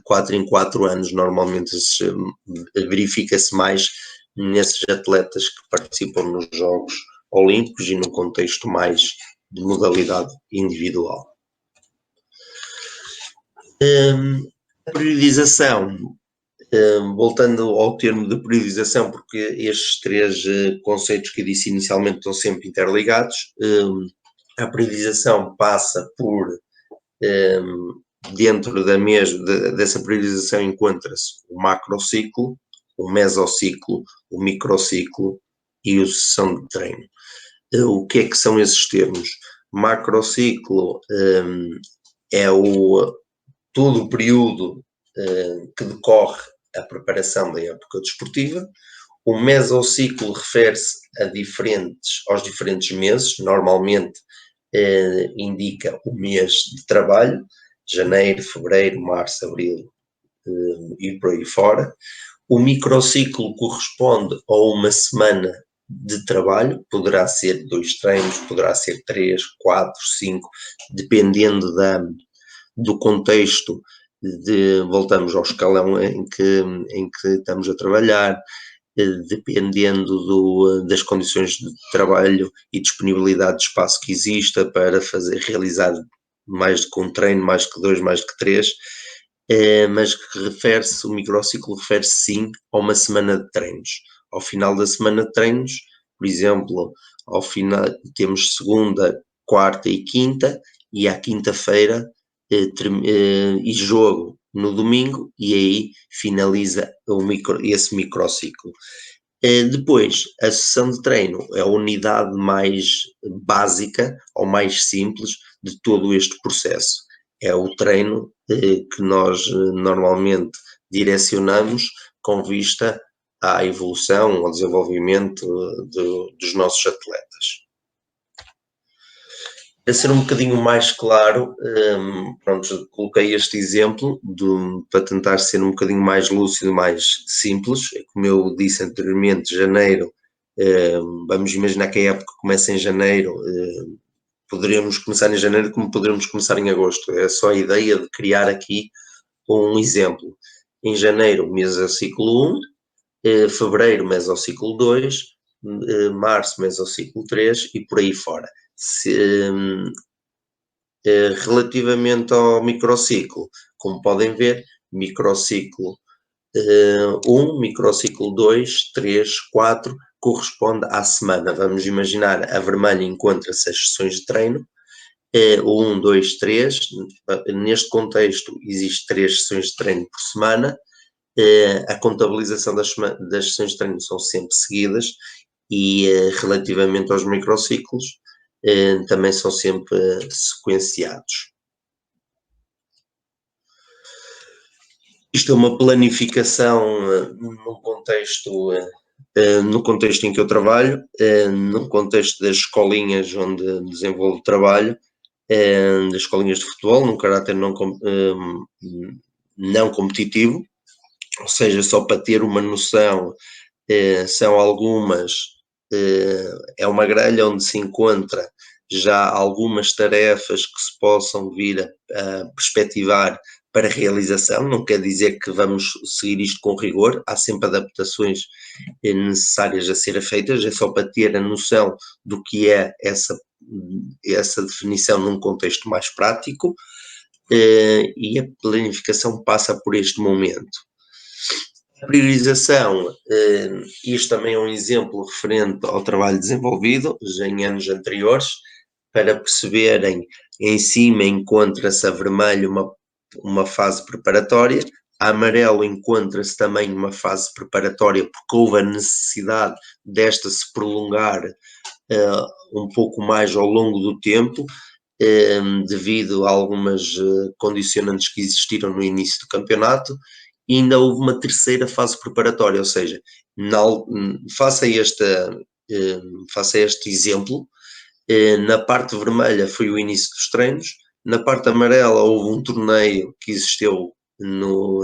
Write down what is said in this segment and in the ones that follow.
4 em 4 anos, normalmente verifica-se mais nesses atletas que participam nos Jogos Olímpicos e num contexto mais de modalidade individual. A periodização, voltando ao termo de periodização, porque estes três conceitos que eu disse inicialmente estão sempre interligados, a periodização passa por, dentro dessa periodização encontra-se o macrociclo, o mesociclo, o microciclo e a sessão de treino. O que é que são esses termos? Macrociclo é todo o período que decorre a preparação da época desportiva. O mesociclo refere-se aos diferentes meses, normalmente indica o mês de trabalho, janeiro, fevereiro, março, abril e por aí fora. O microciclo corresponde a uma semana de trabalho, poderá ser 2 treinos, poderá ser 3, 4, 5, dependendo do contexto, voltamos ao escalão em que estamos a trabalhar, dependendo das condições de trabalho e disponibilidade de espaço que exista para realizar mais do que um treino, mais que 2, mais que 3, mas o microciclo refere-se sim a uma semana de treinos. Ao final da semana de treinos, por exemplo, ao final temos segunda, quarta e quinta, e à quinta-feira e jogo no domingo, e aí finaliza esse microciclo. Depois, a sessão de treino é a unidade mais básica ou mais simples de todo este processo. É o treino que nós normalmente direcionamos com vista à evolução, ao desenvolvimento dos nossos atletas. Para ser um bocadinho mais claro, pronto, coloquei este exemplo para tentar ser um bocadinho mais lúcido, mais simples. Como eu disse anteriormente, janeiro, vamos imaginar que a época começa em janeiro, poderemos começar em janeiro como poderemos começar em agosto. É só a ideia de criar aqui um exemplo. Em janeiro, mesociclo 1, fevereiro, mesociclo 2, março, mesociclo 3 e por aí fora. Relativamente ao microciclo, como podem ver, microciclo 1, microciclo 2, 3, 4, corresponde à semana. Vamos imaginar, a vermelha encontra-se as sessões de treino, o 1, 2, 3, neste contexto existe 3 sessões de treino por semana, a contabilização das sessões de treino são sempre seguidas e relativamente aos microciclos também são sempre sequenciados. Isto é uma planificação no contexto em que eu trabalho, no contexto das escolinhas onde desenvolvo trabalho, das escolinhas de futebol, num caráter não competitivo, ou seja, só para ter uma noção, são algumas, é uma grelha onde se encontra já algumas tarefas que se possam vir a perspectivar para realização. Não quer dizer que vamos seguir isto com rigor, há sempre adaptações necessárias a serem feitas, é só para ter a noção do que é essa definição num contexto mais prático, e a planificação passa por este momento. A priorização, isto também é um exemplo referente ao trabalho desenvolvido já em anos anteriores. Para perceberem, em cima encontra-se a vermelho uma fase preparatória, a amarelo encontra-se também uma fase preparatória porque houve a necessidade desta se prolongar um pouco mais ao longo do tempo, devido a algumas condicionantes que existiram no início do campeonato. E ainda houve uma terceira fase preparatória, ou seja, faça este exemplo, na parte vermelha foi o início dos treinos, na parte amarela houve um torneio que existiu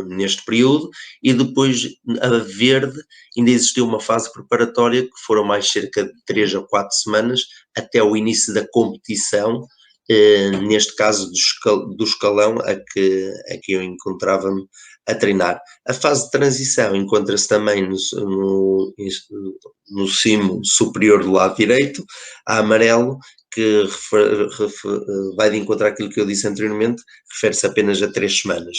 neste período, e depois a verde ainda existiu uma fase preparatória que foram mais cerca de 3 a 4 semanas até o início da competição neste caso do escalão a que eu encontrava-me a treinar. A fase de transição encontra-se também no cimo superior do lado direito, a amarelo, que vai de encontro àquilo que eu disse anteriormente, refere-se apenas a 3 semanas.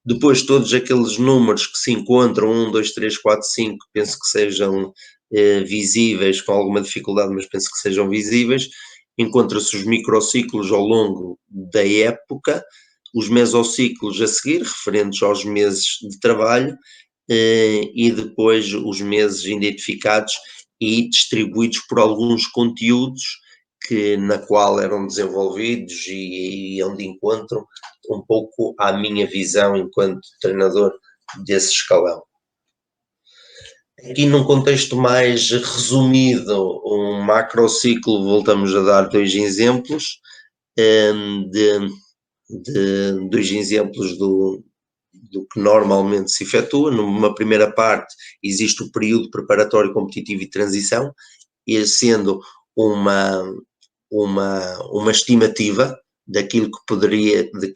Depois, todos aqueles números que se encontram, 1, 2, 3, 4, 5, penso que sejam visíveis, com alguma dificuldade, mas penso que sejam visíveis. Encontra-se os microciclos ao longo da época, os mesociclos a seguir, referentes aos meses de trabalho, e depois os meses identificados e distribuídos por alguns conteúdos na qual eram desenvolvidos e onde encontro um pouco à minha visão enquanto treinador desse escalão. Aqui num contexto mais resumido, um macrociclo, voltamos a dar 2 exemplos, de 2 exemplos do que normalmente se efetua. Numa primeira parte existe o período preparatório, competitivo e transição, e sendo uma estimativa daquilo que poderia, de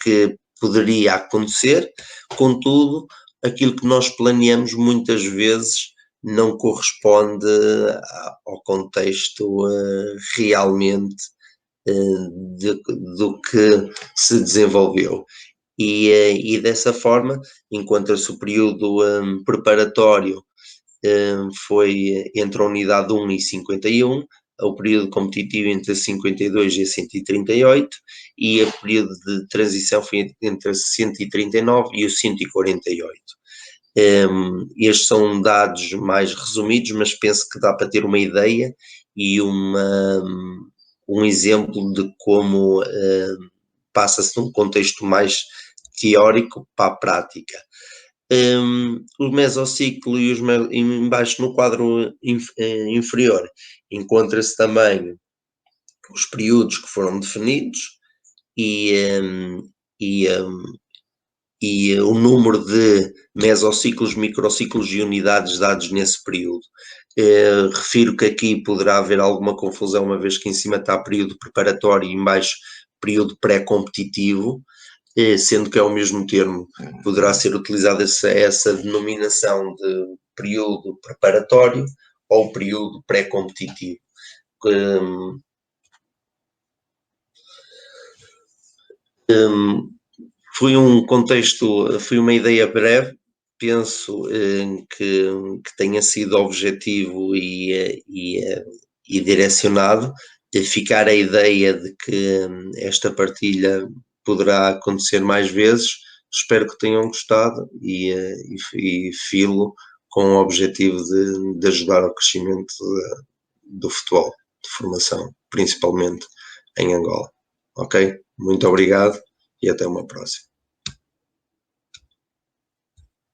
que poderia acontecer, contudo, aquilo que nós planeamos muitas vezes não corresponde ao contexto realmente do que se desenvolveu. E dessa forma, encontra-se o período preparatório, foi entre a unidade 1 e 51, o período competitivo entre a 52 e a 138, e o período de transição foi entre a 139 e o 148. Estes são dados mais resumidos, mas penso que dá para ter uma ideia e um exemplo de como passa-se de um contexto mais teórico para a prática. O mesociclo e embaixo no quadro inferior encontra-se também os períodos que foram definidos e o número de mesociclos, microciclos e unidades dados nesse período. Refiro que aqui poderá haver alguma confusão, uma vez que em cima está período preparatório e em baixo período pré-competitivo, sendo que é o mesmo termo, poderá ser utilizada essa denominação de período preparatório ou período pré-competitivo. Foi um contexto, foi uma ideia breve, penso que tenha sido objetivo e direcionado. Ficar a ideia de que esta partilha poderá acontecer mais vezes. Espero que tenham gostado e filo com o objetivo de ajudar ao crescimento do futebol, de formação, principalmente em Angola. Ok? Muito obrigado e até uma próxima.